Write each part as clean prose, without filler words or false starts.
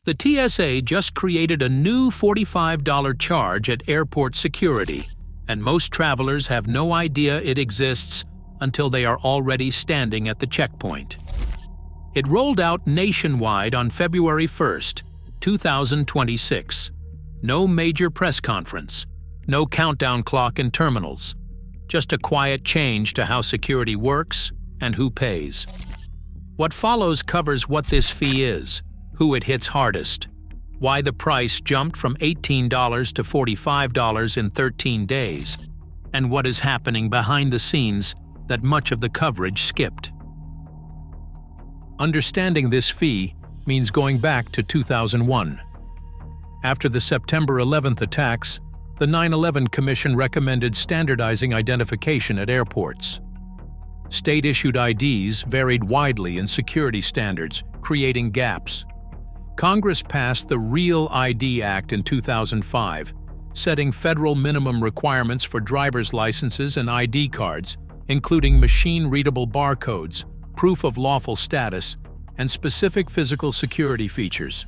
The TSA just created a new $45 charge at airport security, and most travelers have no idea it exists until they are already standing at the checkpoint. It rolled out nationwide on February 1st, 2026. No major press conference, no countdown clock in terminals, just a quiet change to how security works and who pays. What follows covers what this fee is, who it hits hardest, why the price jumped from $18 to $45 in 13 days, and what is happening behind the scenes that much of the coverage skipped. Understanding this fee means going back to 2001. After the September 11th attacks, the 9/11 Commission recommended standardizing identification at airports. State-issued IDs varied widely in security standards, creating gaps. Congress passed the Real ID Act in 2005, setting federal minimum requirements for driver's licenses and ID cards, including machine-readable barcodes, proof of lawful status, and specific physical security features.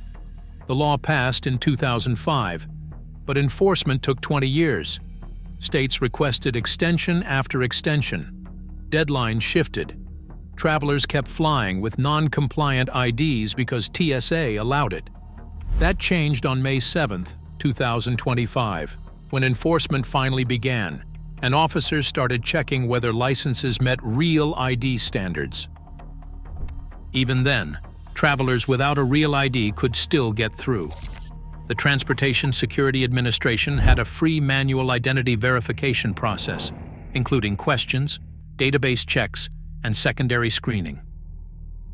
The law passed in 2005, but enforcement took 20 years. States requested extension after extension. Deadlines shifted. Travelers kept flying with non-compliant IDs because TSA allowed it. That changed on May 7, 2025, when enforcement finally began, and officers started checking whether licenses met real ID standards. Even then, travelers without a real ID could still get through. The Transportation Security Administration had a free manual identity verification process, including questions, database checks, and secondary screening.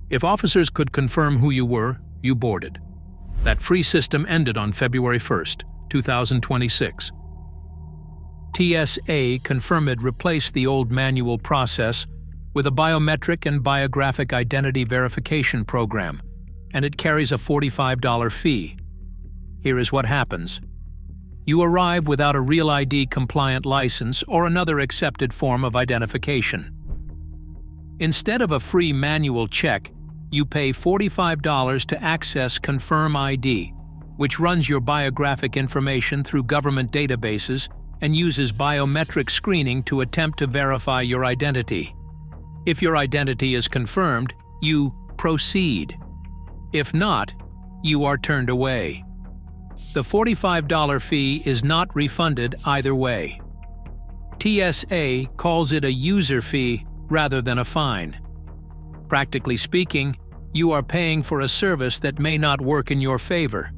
If officers could confirm who you were, you boarded. That free system ended on February 1, 2026. TSA ConfirmID replaced the old manual process with a biometric and biographic identity verification program, and it carries a $45 fee. Here is what happens. You arrive without a Real ID compliant license or another accepted form of identification. Instead of a free manual check, you pay $45 to access ConfirmID, which runs your biographic information through government databases and uses biometric screening to attempt to verify your identity. If your identity is confirmed, you proceed. If not, you are turned away. The $45 fee is not refunded either way. TSA calls it a user fee rather than a fine. Practically speaking, you are paying for a service that may not work in your favor.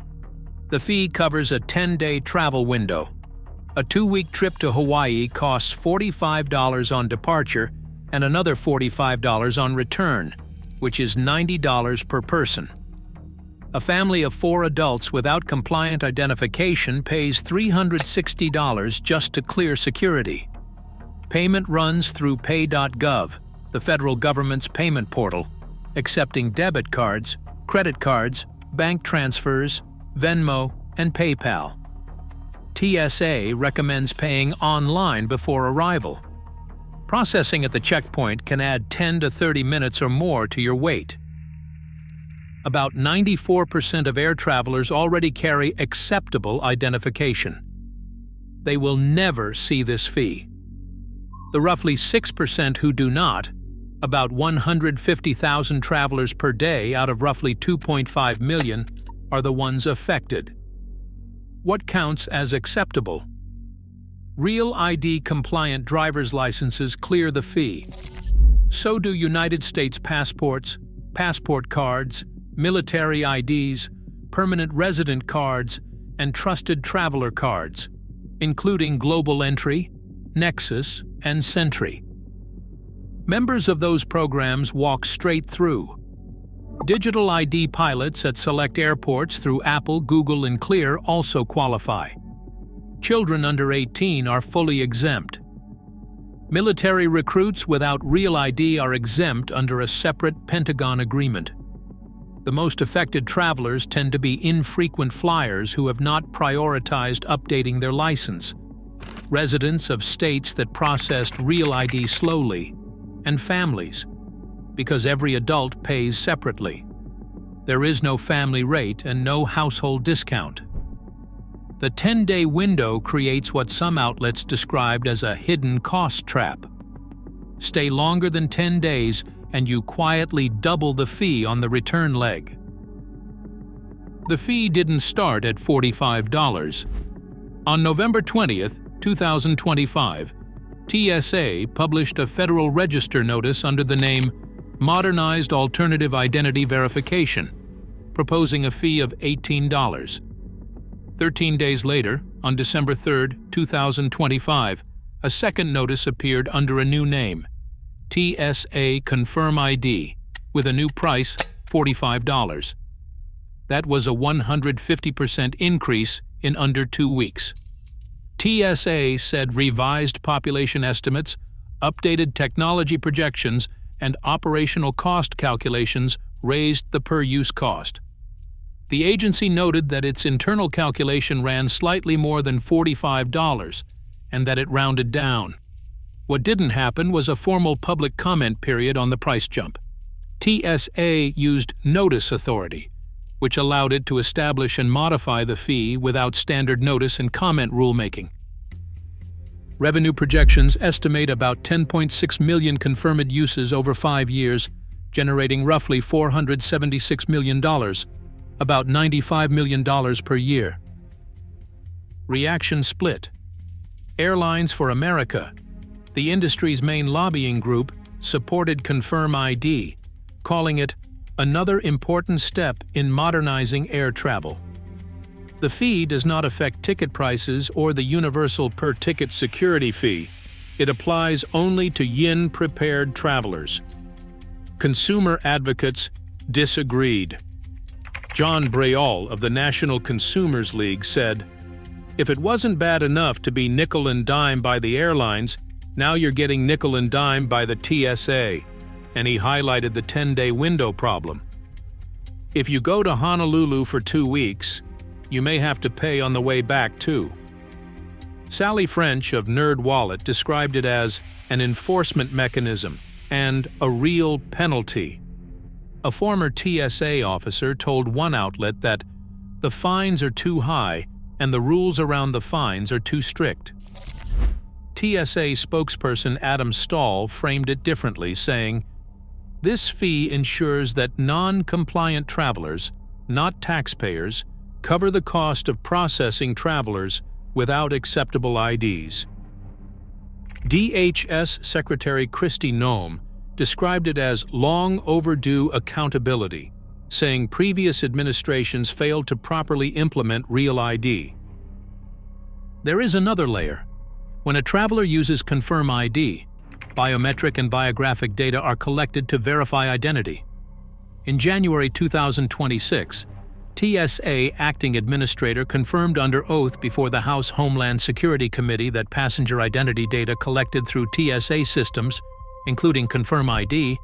The fee covers a 10-day travel window. A 2-week trip to Hawaii costs $45 on departure and another $45 on return, which is $90 per person. A family of 4 adults without compliant identification pays $360 just to clear security. Payment runs through pay.gov, the federal government's payment portal, accepting debit cards, credit cards, bank transfers, Venmo, and PayPal. TSA recommends paying online before arrival. Processing at the checkpoint can add 10 to 30 minutes or more to your wait. About 94% of air travelers already carry acceptable identification. They will never see this fee. The roughly 6% who do not, about 150,000 travelers per day out of roughly 2.5 million, are the ones affected. What counts as acceptable? Real ID-compliant driver's licenses clear the fee. So do United States passports, passport cards, military IDs, permanent resident cards, and trusted traveler cards, including Global Entry, Nexus, and Sentry. Members of those programs walk straight through. Digital ID pilots at select airports through Apple, Google, and Clear also qualify. Children under 18 are fully exempt. Military recruits without Real ID are exempt under a separate Pentagon agreement. The most affected travelers tend to be infrequent flyers who have not prioritized updating their license, residents of states that processed Real ID slowly, and families, because every adult pays separately. There is no family rate and no household discount. The 10-day window creates what some outlets described as a hidden cost trap. Stay longer than 10 days and you quietly double the fee on the return leg. The fee didn't start at $45. On November 20th, 2025, TSA published a Federal Register notice under the name Modernized Alternative Identity Verification, proposing a fee of $18. 13 days later, on December 3, 2025, a second notice appeared under a new name, TSA ConfirmID, with a new price, $45. That was a 150% increase in under 2 weeks. TSA said revised population estimates, updated technology projections, and operational cost calculations raised the per-use cost. The agency noted that its internal calculation ran slightly more than $45 and that it rounded down. What didn't happen was a formal public comment period on the price jump. TSA used notice authority, which allowed it to establish and modify the fee without standard notice and comment rulemaking. Revenue projections estimate about 10.6 million confirmed uses over 5 years, generating roughly $476 million, about $95 million per year. Reaction split. Airlines for America, the industry's main lobbying group, supported ConfirmID, calling it another important step in modernizing air travel. The fee does not affect ticket prices or the universal per-ticket security fee. It applies only to yin-prepared travelers. Consumer advocates disagreed. John Brayall of the National Consumers League said, "If it wasn't bad enough to be nickel and dime by the airlines, now you're getting nickel and dime by the TSA," and he highlighted the 10-day window problem. If you go to Honolulu for 2 weeks, you may have to pay on the way back too. Sally French of NerdWallet described it as an enforcement mechanism and a real penalty. A former TSA officer told one outlet that the fines are too high and the rules around the fines are too strict. TSA spokesperson Adam Stahl framed it differently, saying, "This fee ensures that non-compliant travelers, not taxpayers, cover the cost of processing travelers without acceptable IDs." DHS Secretary Kristi Noem described it as long overdue accountability, saying previous administrations failed to properly implement Real ID. There is another layer. When a traveler uses ConfirmID, biometric and biographic data are collected to verify identity. In January 2026, TSA Acting Administrator confirmed under oath before the House Homeland Security Committee that passenger identity data collected through TSA systems, including ConfirmID,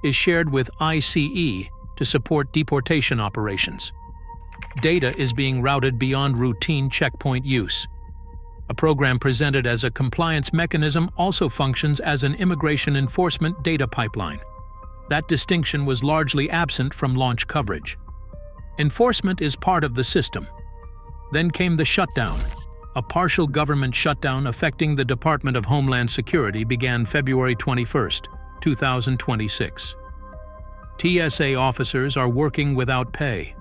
is shared with ICE to support deportation operations. Data is being routed beyond routine checkpoint use. A program presented as a compliance mechanism also functions as an immigration enforcement data pipeline. That distinction was largely absent from launch coverage. Enforcement is part of the system. Then came the shutdown. A partial government shutdown affecting the Department of Homeland Security began February 21, 2026. TSA officers are working without pay.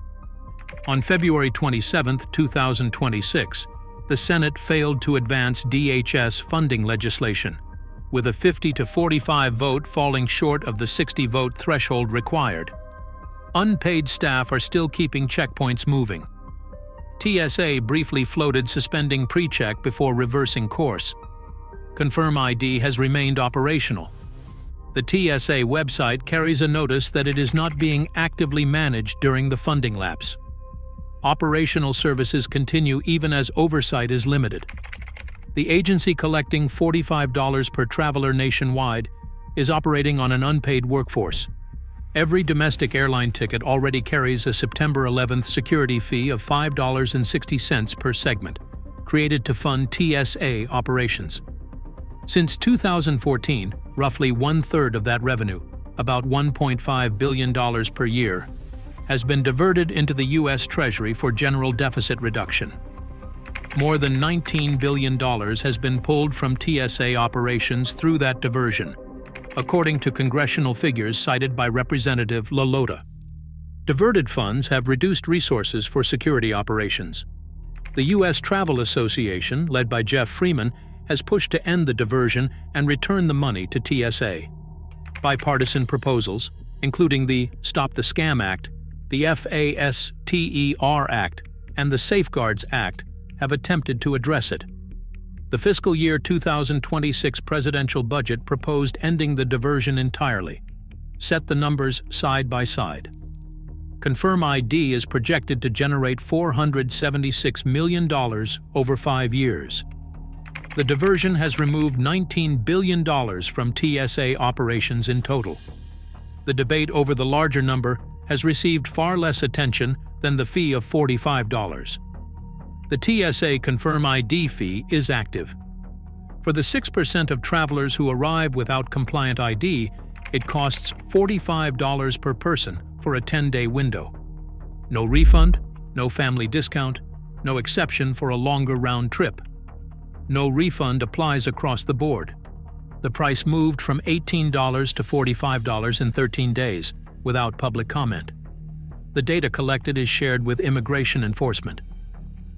On February 27, 2026, the Senate failed to advance DHS funding legislation, with a 50-45 vote falling short of the 60-vote threshold required. Unpaid staff are still keeping checkpoints moving. TSA briefly floated suspending pre-check before reversing course. ConfirmID has remained operational. The TSA website carries a notice that it is not being actively managed during the funding lapse. Operational services continue even as oversight is limited. The agency, collecting $45 per traveler nationwide, is operating on an unpaid workforce. Every domestic airline ticket already carries a September 11th security fee of $5.60 per segment, created to fund TSA operations. Since 2014, roughly one-third of that revenue, about $1.5 billion per year, has been diverted into the U.S. Treasury for general deficit reduction. More than $19 billion has been pulled from TSA operations through that diversion, according to congressional figures cited by Representative LaLota. Diverted funds have reduced resources for security operations. The U.S. Travel Association, led by Jeff Freeman, has pushed to end the diversion and return the money to TSA. Bipartisan proposals, including the Stop the Scam Act, the FASTER Act, and the Safeguards Act, have attempted to address it. The fiscal year 2026 presidential budget proposed ending the diversion entirely. Set the numbers side by side. ConfirmID is projected to generate $476 million over 5 years. The diversion has removed $19 billion from TSA operations in total. The debate over the larger number has received far less attention than the fee of $45. The TSA ConfirmID fee is active. For the 6% of travelers who arrive without compliant ID, it costs $45 per person for a 10-day window. No refund, no family discount, no exception for a longer round trip. No refund applies across the board. The price moved from $18 to $45 in 13 days, without public comment. The data collected is shared with immigration enforcement.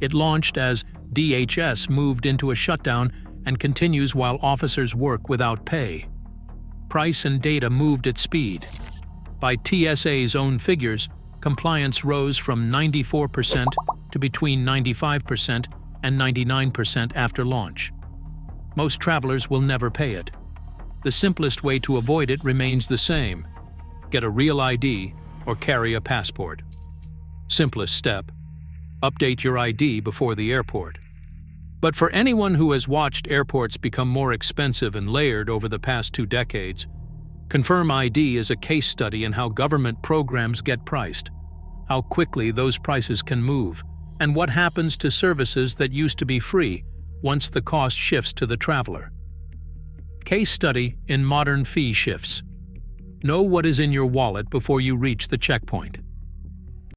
It launched as DHS moved into a shutdown and continues while officers work without pay. Price and data moved at speed. By TSA's own figures, compliance rose from 94% to between 95% and 99% after launch. Most travelers will never pay it. The simplest way to avoid it remains the same: get a real ID or carry a passport. Simplest step: update your ID before the airport. But for anyone who has watched airports become more expensive and layered over the past 2 decades, ConfirmID is a case study in how government programs get priced, how quickly those prices can move, and what happens to services that used to be free once the cost shifts to the traveler. Case study in modern fee shifts. Know what is in your wallet before you reach the checkpoint.